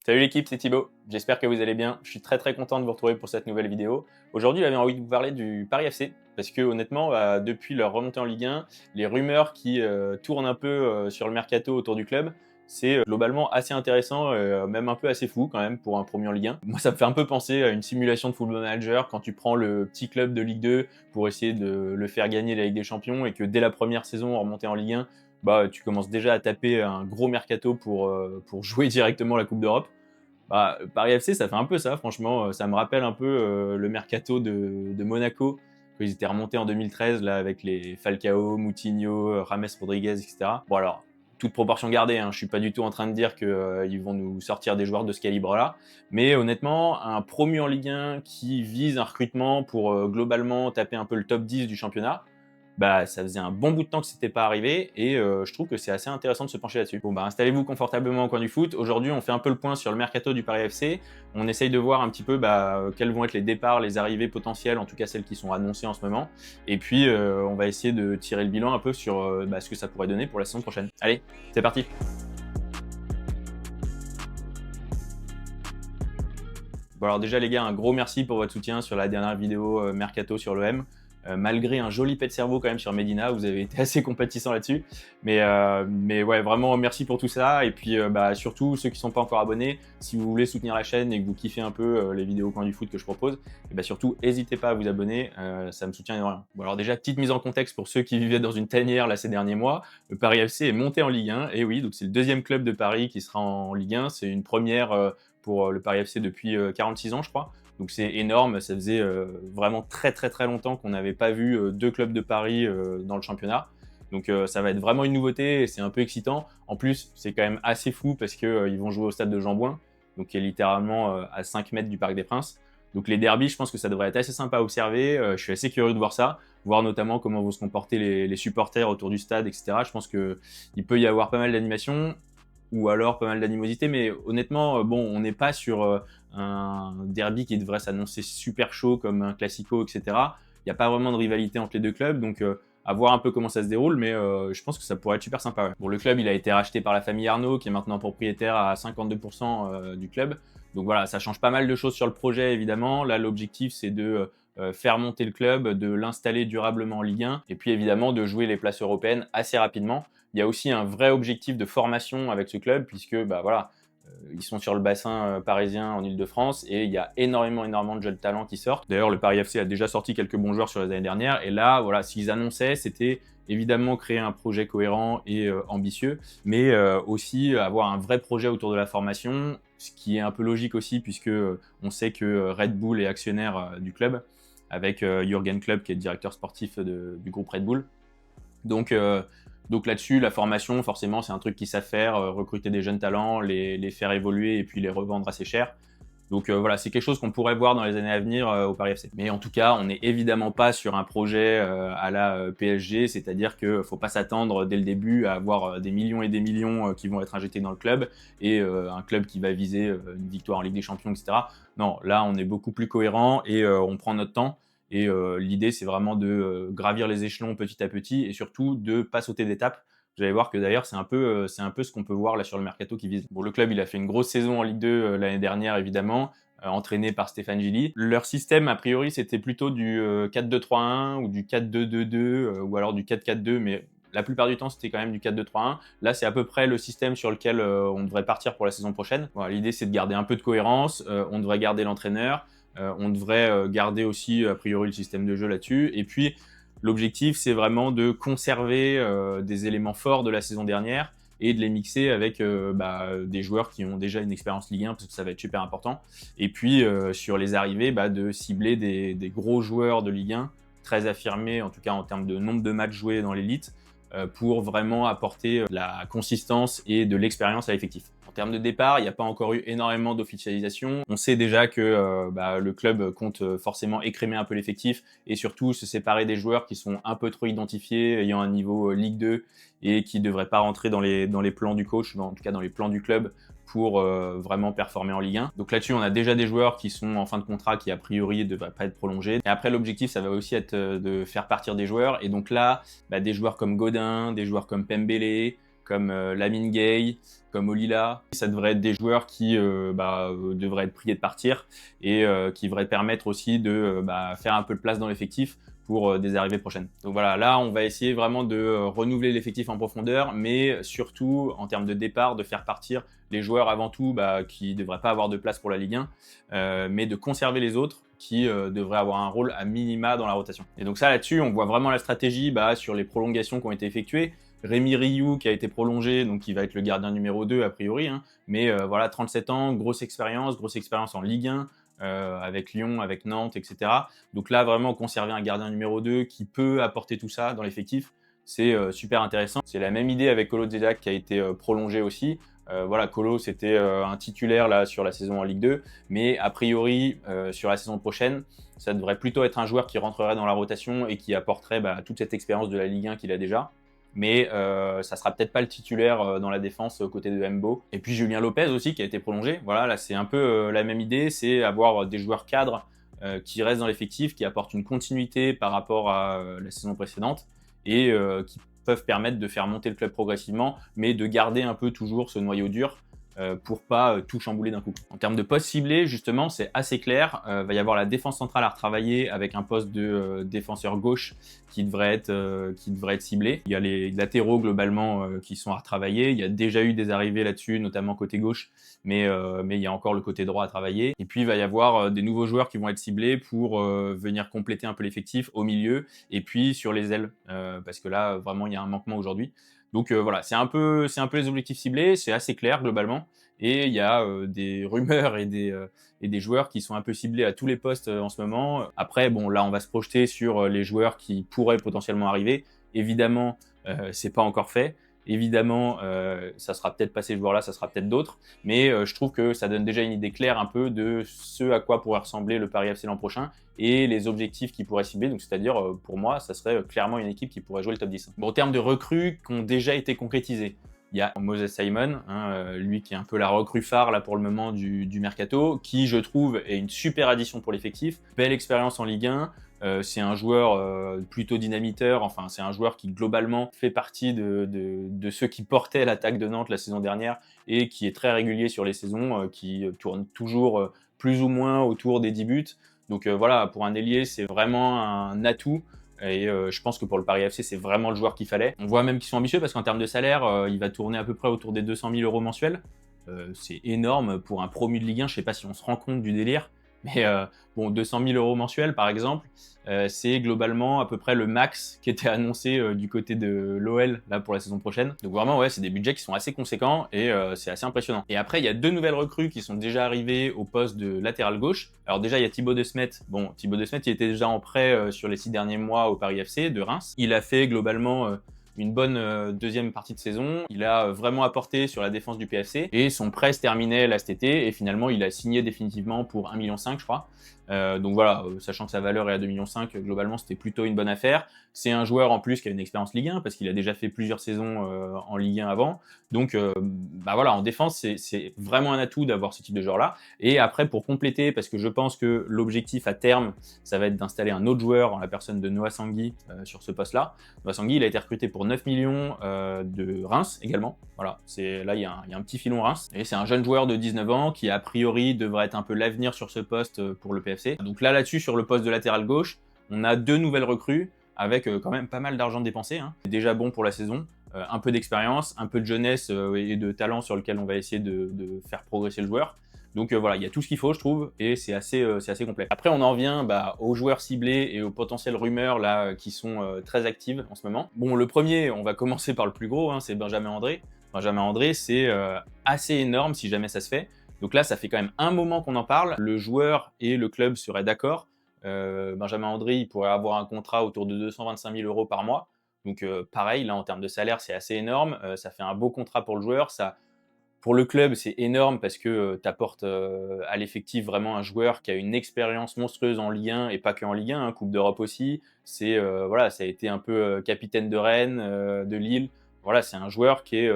Salut l'équipe, c'est Thibaut. J'espère que vous allez bien. Je suis très content de vous retrouver pour cette nouvelle vidéo. Aujourd'hui, j'avais envie de vous parler du Paris FC parce que honnêtement, depuis leur remontée en Ligue 1, les rumeurs qui tournent un peu sur le mercato autour du club, c'est globalement assez intéressant, même un peu assez fou quand même pour un premier en Ligue 1. Moi, ça me fait un peu penser à une simulation de Football Manager quand tu prends le petit club de Ligue 2 pour essayer de le faire gagner la Ligue des Champions et que dès la première saison, en remontée en Ligue 1, tu commences déjà à taper un gros mercato pour jouer directement la Coupe d'Europe. Paris FC, ça fait un peu ça, franchement. Ça me rappelle un peu le mercato de Monaco, quand ils étaient remontés en 2013, là, avec les Falcao, Moutinho, James Rodriguez, etc. Bon, alors, toute proportion gardée, hein, je suis pas du tout en train de dire qu'ils vont nous sortir des joueurs de ce calibre-là. Mais honnêtement, un promu en Ligue 1 qui vise un recrutement pour globalement taper un peu le top 10 du championnat, ça faisait un bon bout de temps que c'était pas arrivé et je trouve que c'est assez intéressant de se pencher là-dessus. Bon, installez-vous confortablement au coin du foot. Aujourd'hui, on fait un peu le point sur le mercato du Paris FC. On essaye de voir un petit peu quels vont être les départs, les arrivées potentielles, en tout cas celles qui sont annoncées en ce moment. Et puis, on va essayer de tirer le bilan un peu sur ce que ça pourrait donner pour la saison prochaine. Allez, c'est parti! Bon alors déjà les gars, un gros merci pour votre soutien sur la dernière vidéo mercato sur l'OM. Malgré un joli pet de cerveau quand même sur Medina, vous avez été assez compétissant là-dessus. Mais ouais, vraiment merci pour tout ça. Et puis surtout, ceux qui ne sont pas encore abonnés, si vous voulez soutenir la chaîne et que vous kiffez un peu les vidéos coin du foot que je propose, et surtout, n'hésitez pas à vous abonner, ça me soutient énormément. Bon alors déjà, petite mise en contexte pour ceux qui vivaient dans une tanière là ces derniers mois, le Paris FC est monté en Ligue 1. Et oui, donc c'est le deuxième club de Paris qui sera en Ligue 1. C'est une première pour le Paris FC depuis 46 ans, je crois. Donc c'est énorme, ça faisait vraiment très longtemps qu'on n'avait pas vu deux clubs de Paris dans le championnat. Donc ça va être vraiment une nouveauté et c'est un peu excitant. En plus, c'est quand même assez fou parce qu'ils vont jouer au stade de Jean-Bouin, donc qui est littéralement à 5 mètres du Parc des Princes. Donc les derbies, je pense que ça devrait être assez sympa à observer. Je suis assez curieux de voir ça, voir notamment comment vont se comporter les supporters autour du stade, etc. Je pense qu'il peut y avoir pas mal d'animation, ou alors pas mal d'animosité, mais honnêtement, on n'est pas sur un derby qui devrait s'annoncer super chaud comme un classico, etc. Il n'y a pas vraiment de rivalité entre les deux clubs, donc à voir un peu comment ça se déroule, mais je pense que ça pourrait être super sympa. Ouais. Bon, le club, il a été racheté par la famille Arnaud, qui est maintenant propriétaire à 52% du club. Donc voilà, ça change pas mal de choses sur le projet, évidemment. Là, l'objectif, c'est de faire monter le club, de l'installer durablement en Ligue 1, et puis évidemment de jouer les places européennes assez rapidement. Il y a aussi un vrai objectif de formation avec ce club, puisque ils sont sur le bassin parisien en Ile-de-France et il y a énormément de jeunes talents qui sortent. D'ailleurs, le Paris FC a déjà sorti quelques bons joueurs sur les années dernières. Et là, voilà, ce qu'ils annonçaient, c'était évidemment créer un projet cohérent et ambitieux, mais aussi avoir un vrai projet autour de la formation, ce qui est un peu logique aussi, puisque on sait que Red Bull est actionnaire du club, avec Jürgen Klopp, qui est le directeur sportif du groupe Red Bull. Donc là-dessus, la formation, forcément, c'est un truc qu'ils savent faire, recruter des jeunes talents, les faire évoluer et puis les revendre assez cher. Donc voilà, c'est quelque chose qu'on pourrait voir dans les années à venir au Paris FC. Mais en tout cas, on n'est évidemment pas sur un projet à la PSG, c'est-à-dire qu'il ne faut pas s'attendre dès le début à avoir des millions et des millions qui vont être injectés dans le club et un club qui va viser une victoire en Ligue des Champions, etc. Non, là, on est beaucoup plus cohérent et on prend notre temps. Et l'idée, c'est vraiment de gravir les échelons petit à petit et surtout de ne pas sauter d'étape. Vous allez voir que d'ailleurs, c'est un peu ce qu'on peut voir là sur le mercato qui vise. Bon, le club, il a fait une grosse saison en Ligue 2 l'année dernière, évidemment, entraîné par Stéphane Gilly. Leur système, a priori, c'était plutôt du 4-2-3-1 ou du 4-2-2-2 ou alors du 4-4-2, mais la plupart du temps, c'était quand même du 4-2-3-1. Là, c'est à peu près le système sur lequel on devrait partir pour la saison prochaine. Voilà, l'idée, c'est de garder un peu de cohérence. On devrait garder l'entraîneur. On devrait garder aussi, a priori, le système de jeu là-dessus. Et puis, l'objectif, c'est vraiment de conserver des éléments forts de la saison dernière et de les mixer avec des joueurs qui ont déjà une expérience Ligue 1, parce que ça va être super important. Et puis, sur les arrivées, de cibler des gros joueurs de Ligue 1, très affirmés, en tout cas en termes de nombre de matchs joués dans l'élite, pour vraiment apporter la consistance et de l'expérience à l'effectif. En termes de départ, il n'y a pas encore eu énormément d'officialisation. On sait déjà que le club compte forcément écrémer un peu l'effectif et surtout se séparer des joueurs qui sont un peu trop identifiés, ayant un niveau Ligue 2 et qui ne devraient pas rentrer dans les plans du coach, en tout cas dans les plans du club, pour vraiment performer en Ligue 1. Donc là-dessus, on a déjà des joueurs qui sont en fin de contrat qui, a priori, ne devraient pas être prolongés. Et après, l'objectif, ça va aussi être de faire partir des joueurs. Et donc là, des joueurs comme Godin, des joueurs comme Pembele, comme Lamine Gueye, comme Olila. Ça devrait être des joueurs qui devraient être priés de partir et qui devraient permettre aussi de faire un peu de place dans l'effectif pour des arrivées prochaines. Donc voilà, là on va essayer vraiment de renouveler l'effectif en profondeur, mais surtout en termes de départ, de faire partir les joueurs avant tout qui ne devraient pas avoir de place pour la Ligue 1, mais de conserver les autres qui devraient avoir un rôle à minima dans la rotation. Et donc ça là-dessus, on voit vraiment la stratégie sur les prolongations qui ont été effectuées. Rémi Rioux qui a été prolongé, donc qui va être le gardien numéro 2 a priori, hein, mais voilà, 37 ans, grosse expérience en Ligue 1, avec Lyon, avec Nantes, etc. Donc là, vraiment, conserver un gardien numéro 2 qui peut apporter tout ça dans l'effectif, c'est super intéressant. C'est la même idée avec Kolo Djedak qui a été prolongé aussi. Voilà, Kolo, c'était un titulaire là sur la saison en Ligue 2, mais a priori, sur la saison prochaine, ça devrait plutôt être un joueur qui rentrerait dans la rotation et qui apporterait toute cette expérience de la Ligue 1 qu'il a déjà. Mais ça sera peut-être pas le titulaire dans la défense aux côtés de Mbo. Et puis Julien Lopez aussi qui a été prolongé. Voilà, là c'est un peu la même idée, c'est avoir des joueurs cadres qui restent dans l'effectif, qui apportent une continuité par rapport à la saison précédente et qui peuvent permettre de faire monter le club progressivement, mais de garder un peu toujours ce noyau dur pour pas tout chambouler d'un coup. En termes de poste ciblé, justement, c'est assez clair. Va y avoir la défense centrale à retravailler avec un poste de défenseur gauche qui devrait être ciblé. Il y a les latéraux globalement qui sont à retravailler. Il y a déjà eu des arrivées là-dessus, notamment côté gauche, mais il y a encore le côté droit à travailler. Et puis il va y avoir des nouveaux joueurs qui vont être ciblés pour venir compléter un peu l'effectif au milieu et puis sur les ailes, parce que là vraiment il y a un manquement aujourd'hui. Donc voilà, c'est un peu les objectifs ciblés, c'est assez clair globalement. Et il y a des rumeurs et des joueurs qui sont un peu ciblés à tous les postes en ce moment. Après, bon, là, on va se projeter sur les joueurs qui pourraient potentiellement arriver. Évidemment, c'est pas encore fait. Évidemment, ça sera peut-être pas ces joueurs-là, ça sera peut-être d'autres. Mais je trouve que ça donne déjà une idée claire un peu de ce à quoi pourrait ressembler le Paris FC l'an prochain et les objectifs qu'ils pourraient cibler. Donc, c'est-à-dire, pour moi, ça serait clairement une équipe qui pourrait jouer le top 10. Bon, en termes de recrues qui ont déjà été concrétisées, il y a Moses Simon, lui qui est un peu la recrue phare là pour le moment du mercato, qui je trouve est une super addition pour l'effectif. Belle expérience en Ligue 1. C'est un joueur plutôt dynamiteur, enfin c'est un joueur qui globalement fait partie de ceux qui portaient l'attaque de Nantes la saison dernière et qui est très régulier sur les saisons, qui tourne toujours plus ou moins autour des 10 buts. Donc voilà, pour un ailier, c'est vraiment un atout. Et je pense que pour le Paris FC, c'est vraiment le joueur qu'il fallait. On voit même qu'ils sont ambitieux parce qu'en termes de salaire, il va tourner à peu près autour des 200 000 euros mensuels. C'est énorme pour un promu de Ligue 1. Je ne sais pas si on se rend compte du délire. Mais bon, 200 000 euros mensuels, par exemple, c'est globalement à peu près le max qui était annoncé du côté de l'OL là pour la saison prochaine. Donc vraiment, ouais, c'est des budgets qui sont assez conséquents et c'est assez impressionnant. Et après, il y a 2 nouvelles recrues qui sont déjà arrivées au poste de latéral gauche. Alors déjà, il y a Thibaut Desmet. Bon, Thibaut Desmet, il était déjà en prêt sur les 6 derniers mois au Paris FC de Reims. Il a fait globalement une bonne deuxième partie de saison. Il a vraiment apporté sur la défense du PFC et son prêt se terminait là cet été et finalement il a signé définitivement pour 1,5 million je crois. Donc voilà, sachant que sa valeur est à 2,5 millions, globalement c'était plutôt une bonne affaire. C'est un joueur en plus qui a une expérience Ligue 1 parce qu'il a déjà fait plusieurs saisons en Ligue 1 avant. Donc voilà, en défense c'est vraiment un atout d'avoir ce type de joueur là. Et après pour compléter, parce que je pense que l'objectif à terme ça va être d'installer un autre joueur en la personne de Noah Sangui sur ce poste là. Noah Sangui il a été recruté pour 9 millions de Reims également. Voilà, là il y a un petit filon Reims. Et c'est un jeune joueur de 19 ans qui a priori devrait être un peu l'avenir sur ce poste pour le PFC. Donc là-dessus, sur le poste de latéral gauche, on a 2 nouvelles recrues avec quand même pas mal d'argent dépensé. C'est déjà bon pour la saison. Un peu d'expérience, un peu de jeunesse et de talent sur lequel on va essayer de faire progresser le joueur. Donc voilà, il y a tout ce qu'il faut, je trouve, et c'est assez complet. Après, on en vient aux joueurs ciblés et aux potentielles rumeurs là qui sont très actives en ce moment. Bon, le premier, on va commencer par le plus gros, c'est Benjamin André. Benjamin André, c'est assez énorme si jamais ça se fait. Donc là, ça fait quand même un moment qu'on en parle. Le joueur et le club seraient d'accord. Benjamin André, il pourrait avoir un contrat autour de 225 000 euros par mois. Donc pareil, là, en termes de salaire, c'est assez énorme. Ça fait un beau contrat pour le joueur. Pour le club, c'est énorme parce que tu apportes à l'effectif vraiment un joueur qui a une expérience monstrueuse en Ligue 1 et pas que en Ligue 1, Coupe d'Europe aussi. Voilà, ça a été un peu capitaine de Rennes, de Lille. Voilà, c'est un joueur qui est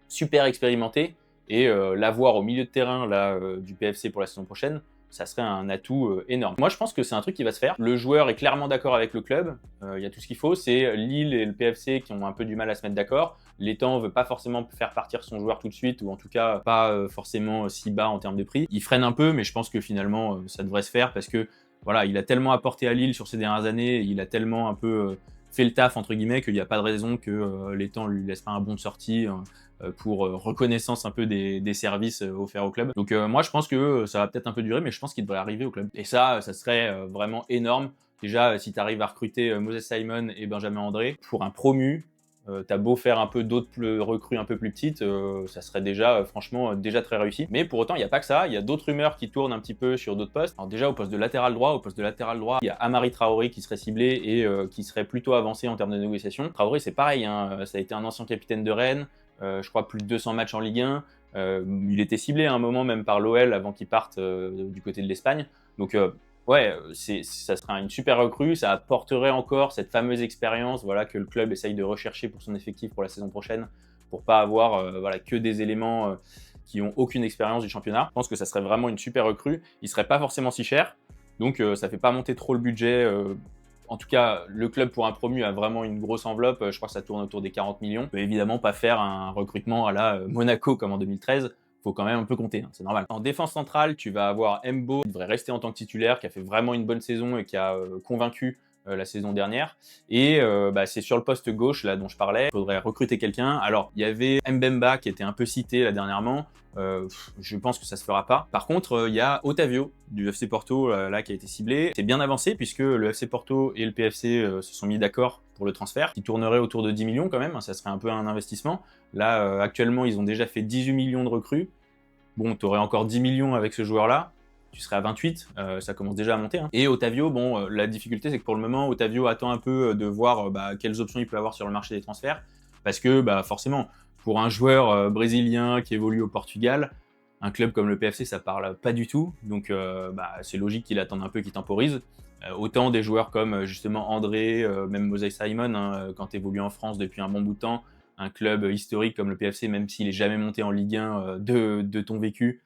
super expérimenté et l'avoir au milieu de terrain là, du PFC pour la saison prochaine, ça serait un atout énorme. Moi, je pense que c'est un truc qui va se faire. Le joueur est clairement d'accord avec le club. Il y a tout ce qu'il faut. C'est Lille et le PFC qui ont un peu du mal à se mettre d'accord. L'étang veut pas forcément faire partir son joueur tout de suite, ou en tout cas pas forcément si bas en termes de prix. Il freine un peu, mais je pense que finalement, ça devrait se faire parce que voilà, il a tellement apporté à Lille sur ces dernières années, il a tellement un peu fait le taf entre guillemets qu'il n'y a pas de raison que l'étang lui laisse pas un bon de sortie pour reconnaissance un peu des services offerts au club. Donc moi je pense que ça va peut-être un peu durer, mais je pense qu'il devrait arriver au club. Et ça serait vraiment énorme. Déjà, si tu arrives à recruter Moses Simon et Benjamin André pour un promu, t'as beau faire un peu d'autres recrues un peu plus petites, ça serait déjà franchement déjà très réussi. Mais pour autant, il n'y a pas que ça, il y a d'autres rumeurs qui tournent un petit peu sur d'autres postes. Alors déjà au poste de latéral droit, il y a Amari Traoré qui serait ciblé et qui serait plutôt avancé en termes de négociation. Traoré c'est pareil, hein, ça a été un ancien capitaine de Rennes, je crois plus de 200 matchs en Ligue 1. Il était ciblé à un moment même par l'OL avant qu'il parte du côté de l'Espagne. Donc ouais, ça serait une super recrue, ça apporterait encore cette fameuse expérience voilà, que le club essaye de rechercher pour son effectif pour la saison prochaine, pour pas avoir voilà, que des éléments qui ont aucune expérience du championnat. Je pense que ça serait vraiment une super recrue, il serait pas forcément si cher, donc ça fait pas monter trop le budget. En tout cas, le club pour un promu a vraiment une grosse enveloppe, je crois que ça tourne autour des 40 millions. On peut évidemment pas faire un recrutement à la Monaco comme en 2013, faut quand même un peu compter, hein, c'est normal. En défense centrale, tu vas avoir Mbo, qui devrait rester en tant que titulaire, qui a fait vraiment une bonne saison et qui a convaincu la saison dernière. Et c'est sur le poste gauche, là, dont je parlais, il faudrait recruter quelqu'un. Alors, il y avait Mbemba qui était un peu cité là dernièrement. Je pense que ça se fera pas. Par contre, il y a Otavio du FC Porto là qui a été ciblé. C'est bien avancé puisque le FC Porto et le PFC se sont mis d'accord pour le transfert, qui tournerait autour de 10 millions quand même. Ça serait un peu un investissement. Là, actuellement, ils ont déjà fait 18 millions de recrues. Bon, tu aurais encore 10 millions avec ce joueur-là. Tu serais à 28, ça commence déjà à monter. Hein. Et Otavio, bon, la difficulté, c'est que pour le moment, Otavio attend un peu de voir quelles options il peut avoir sur le marché des transferts. Parce que, forcément, pour un joueur brésilien qui évolue au Portugal, un club comme le PFC, ça parle pas du tout. Donc, c'est logique qu'il attende un peu, qu'il temporise. Autant des joueurs comme justement André, même Moses Simon, hein, quand tu évolues en France depuis un bon bout de temps, un club historique comme le PFC, même s'il est jamais monté en Ligue 1 de ton vécu,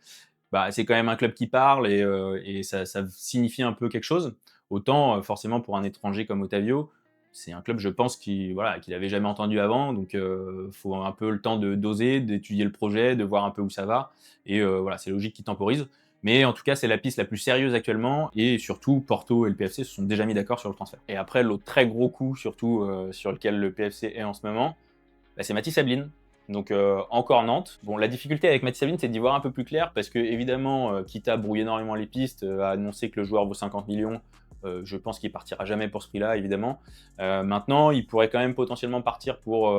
c'est quand même un club qui parle et ça signifie un peu quelque chose. Autant, forcément, pour un étranger comme Otavio, c'est un club, je pense, qu'il avait jamais entendu avant. Donc, faut un peu le temps de doser, d'étudier le projet, de voir un peu où ça va. Et voilà, c'est logique qu'il temporise. Mais en tout cas, c'est la piste la plus sérieuse actuellement. Et surtout, Porto et le PFC se sont déjà mis d'accord sur le transfert. Et après, l'autre très gros coup, surtout sur lequel le PFC est en ce moment, c'est Mathis Ablin. Donc encore Nantes. Bon, la difficulté avec Mathis Ablin, c'est d'y voir un peu plus clair parce que évidemment, Kita brouille énormément les pistes, a annoncé que le joueur vaut 50 millions. Je pense qu'il partira jamais pour ce prix-là, évidemment. Maintenant, il pourrait quand même potentiellement partir pour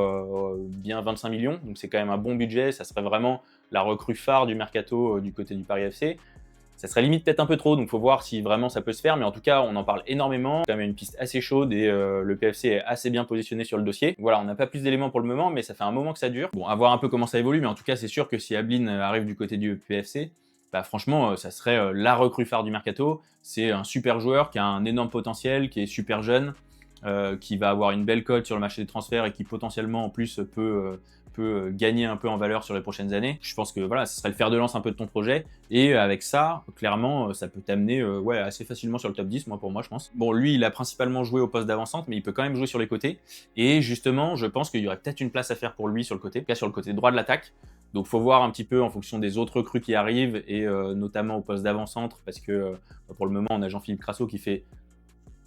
bien 25 millions. Donc c'est quand même un bon budget. Ça serait vraiment la recrue phare du mercato du côté du Paris FC. Ça serait limite peut-être un peu trop, donc faut voir si vraiment ça peut se faire, mais en tout cas on en parle énormément, c'est quand même une piste assez chaude et le PFC est assez bien positionné sur le dossier. Voilà, on n'a pas plus d'éléments pour le moment, mais ça fait un moment que ça dure. Bon, à voir un peu comment ça évolue, mais en tout cas c'est sûr que si Ablin arrive du côté du PFC, franchement ça serait la recrue phare du mercato. C'est un super joueur qui a un énorme potentiel, qui est super jeune, qui va avoir une belle cote sur le marché des transferts et qui potentiellement en plus peut gagner un peu en valeur sur les prochaines années. Je pense que voilà, ce serait le fer de lance un peu de ton projet. Et avec ça, clairement, ça peut t'amener assez facilement sur le top 10, pour moi, je pense. Bon, lui, il a principalement joué au poste d'avant-centre, mais il peut quand même jouer sur les côtés. Et justement, je pense qu'il y aurait peut-être une place à faire pour lui sur le côté, en tout cas sur le côté droit de l'attaque. Donc, faut voir un petit peu en fonction des autres recrues qui arrivent, et notamment au poste d'avant-centre, parce que pour le moment, on a Jean-Philippe Crasso qui fait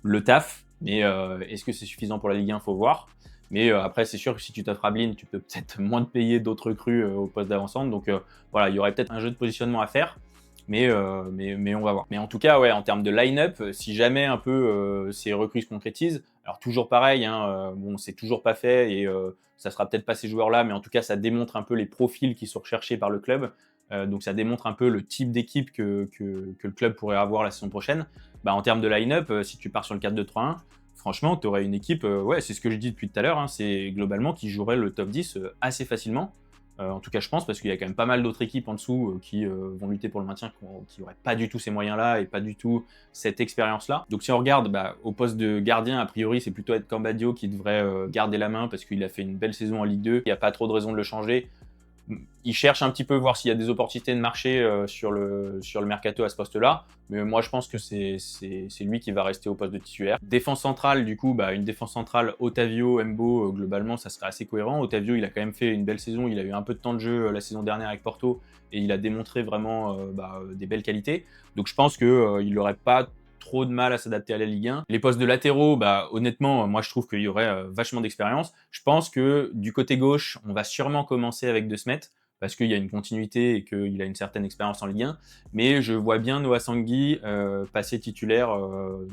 le taf, mais est-ce que c'est suffisant pour la Ligue 1? Faut voir. Mais après, c'est sûr que si tu t'offres Ablin, tu peux peut-être moins te payer d'autres recrues au poste d'avant-centre. Donc voilà, il y aurait peut-être un jeu de positionnement à faire, mais on va voir. Mais en tout cas, ouais, en termes de line-up, si jamais un peu ces recrues se concrétisent, alors toujours pareil, hein, bon, c'est toujours pas fait et ça sera peut-être pas ces joueurs-là, mais en tout cas, ça démontre un peu les profils qui sont recherchés par le club. Donc ça démontre un peu le type d'équipe que le club pourrait avoir la saison prochaine. En termes de line-up, si tu pars sur le 4-2-3-1, franchement, tu aurais une équipe, c'est ce que je dis depuis tout à l'heure, hein, c'est globalement qui jouerait le top 10 assez facilement. En tout cas, je pense, parce qu'il y a quand même pas mal d'autres équipes en dessous qui vont lutter pour le maintien, qui n'auraient pas du tout ces moyens-là et pas du tout cette expérience-là. Donc si on regarde, au poste de gardien, a priori, c'est plutôt être Cambadio qui devrait garder la main parce qu'il a fait une belle saison en Ligue 2. Il n'y a pas trop de raison de le changer. Il cherche un petit peu voir s'il y a des opportunités de marché sur le mercato à ce poste-là. Mais moi, je pense que c'est lui qui va rester au poste de titulaire. Défense centrale, du coup, une défense centrale, Otavio, Embo, globalement, ça serait assez cohérent. Otavio, il a quand même fait une belle saison. Il a eu un peu de temps de jeu la saison dernière avec Porto et il a démontré vraiment des belles qualités. Donc, je pense qu'il n'aurait pas trop de mal à s'adapter à la Ligue 1. Les postes de latéraux, honnêtement, moi je trouve qu'il y aurait vachement d'expérience. Je pense que du côté gauche, on va sûrement commencer avec De Smet, parce qu'il y a une continuité et qu'il a une certaine expérience en Ligue 1. Mais je vois bien Noah Sangui passer titulaire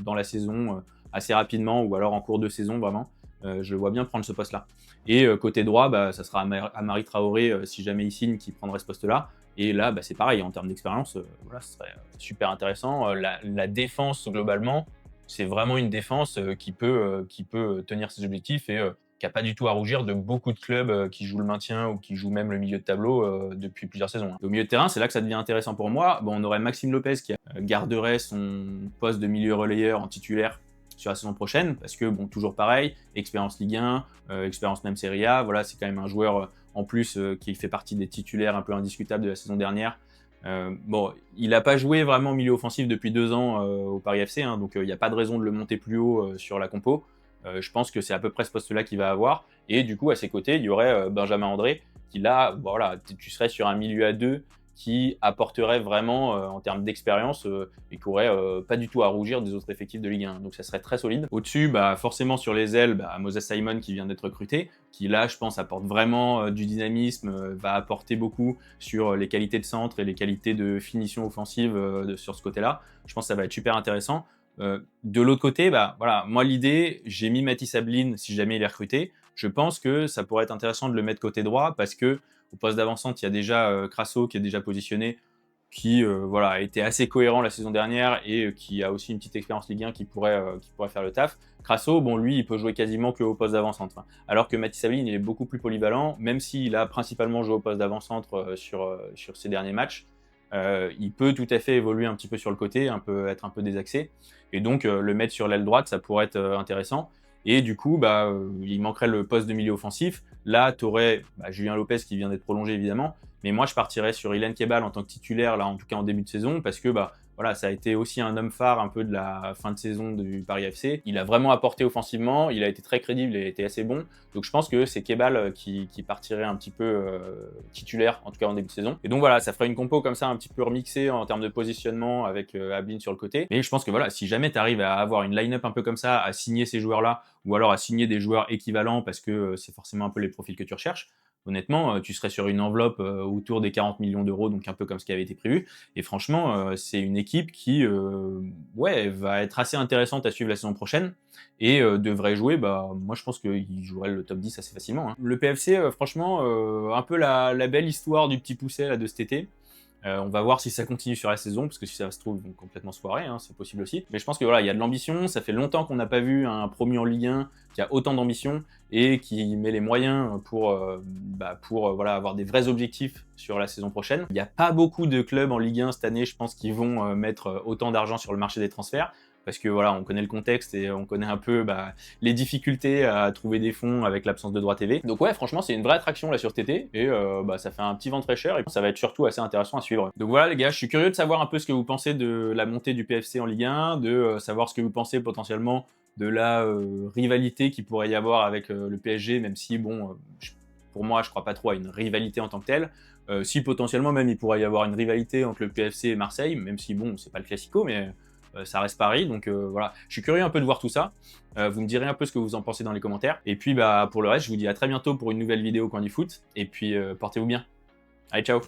dans la saison assez rapidement, ou alors en cours de saison vraiment. Je le vois bien prendre ce poste-là. Et côté droit, ça sera Amari Traoré, si jamais il signe, qui prendrait ce poste-là. Et là, c'est pareil, en termes d'expérience, voilà, ce serait super intéressant. La défense, globalement, c'est vraiment une défense qui peut tenir ses objectifs et qui n'a pas du tout à rougir de beaucoup de clubs qui jouent le maintien ou qui jouent même le milieu de tableau depuis plusieurs saisons. Au milieu de terrain, c'est là que ça devient intéressant pour moi. On aurait Maxime Lopez qui garderait son poste de milieu relayeur en titulaire sur la saison prochaine, parce que, toujours pareil, expérience Ligue 1, expérience même Serie A, voilà, c'est quand même un joueur en plus qui fait partie des titulaires un peu indiscutables de la saison dernière. Il n'a pas joué vraiment milieu offensif depuis 2 ans au Paris FC, donc il n'y a pas de raison de le monter plus haut sur la compo. Je pense que c'est à peu près ce poste-là qu'il va avoir. Et du coup, à ses côtés, il y aurait Benjamin André, qui là, voilà, tu serais sur un milieu à 2 qui apporterait vraiment en termes d'expérience et qui aurait pas du tout à rougir des autres effectifs de Ligue 1. Donc ça serait très solide. Au-dessus, forcément sur les ailes, Moses Simon qui vient d'être recruté, qui là, je pense, apporte vraiment du dynamisme, va apporter beaucoup sur les qualités de centre et les qualités de finition offensive sur ce côté-là. Je pense que ça va être super intéressant. De l'autre côté, voilà, moi l'idée, j'ai mis Mathis Ablin si jamais il est recruté. Je pense que ça pourrait être intéressant de le mettre côté droit parce que au poste d'avancante, il y a déjà Crasso qui est déjà positionné, qui a été assez cohérent la saison dernière et qui a aussi une petite expérience Ligue 1 qui pourrait faire le taf. Crasso, lui, il peut jouer quasiment qu'au poste d'avant-centre. Alors que Mathis Ablin, il est beaucoup plus polyvalent, même s'il a principalement joué au poste d'avant-centre sur ses derniers matchs. Il peut tout à fait évoluer un petit peu sur le côté, être un peu désaxé. Et donc, le mettre sur l'aile droite, ça pourrait être intéressant. Et du coup, il manquerait le poste de milieu offensif. Là, tu aurais Julien Lopez qui vient d'être prolongé, évidemment. Mais moi, je partirais sur Ilan Kebal en tant que titulaire, là, en tout cas en début de saison, parce que voilà, ça a été aussi un homme phare un peu de la fin de saison du Paris FC. Il a vraiment apporté offensivement, il a été très crédible, il a été assez bon. Donc je pense que c'est Kebal qui partirait un petit peu titulaire, en tout cas en début de saison. Et donc voilà, ça ferait une compo comme ça un petit peu remixée en termes de positionnement avec Ablin sur le côté. Mais je pense que voilà, si jamais tu arrives à avoir une line-up un peu comme ça, à signer ces joueurs-là, ou alors à signer des joueurs équivalents parce que c'est forcément un peu les profils que tu recherches, honnêtement, tu serais sur une enveloppe autour des 40 millions d'euros, donc un peu comme ce qui avait été prévu. Et franchement, c'est une équipe qui va être assez intéressante à suivre la saison prochaine et devrait jouer, moi je pense qu'il jouerait le top 10 assez facilement. Hein. Le PFC, franchement, un peu la belle histoire du petit Pousset là, de cet été. On va voir si ça continue sur la saison, parce que si ça se trouve, ils vont complètement se foirer, hein, c'est possible aussi. Mais je pense que voilà, il y a de l'ambition, ça fait longtemps qu'on n'a pas vu un promu en Ligue 1 qui a autant d'ambition et qui met les moyens pour avoir des vrais objectifs sur la saison prochaine. Il n'y a pas beaucoup de clubs en Ligue 1 cette année, je pense, qui vont mettre autant d'argent sur le marché des transferts. Parce que voilà, on connaît le contexte et on connaît un peu les difficultés à trouver des fonds avec l'absence de droits TV. Donc ouais, franchement, c'est une vraie attraction là sur TT et ça fait un petit vent de fraîcheur et ça va être surtout assez intéressant à suivre. Donc voilà les gars, je suis curieux de savoir un peu ce que vous pensez de la montée du PFC en Ligue 1, de savoir ce que vous pensez potentiellement de la rivalité qu'il pourrait y avoir avec le PSG, même si pour moi, je crois pas trop à une rivalité en tant que telle. Si potentiellement même il pourrait y avoir une rivalité entre le PFC et Marseille, même si c'est pas le classico, mais ça reste Paris, donc voilà. Je suis curieux un peu de voir tout ça. Vous me direz un peu ce que vous en pensez dans les commentaires. Et puis pour le reste, je vous dis à très bientôt pour une nouvelle vidéo Coin du Foot. Et puis portez-vous bien. Allez, ciao!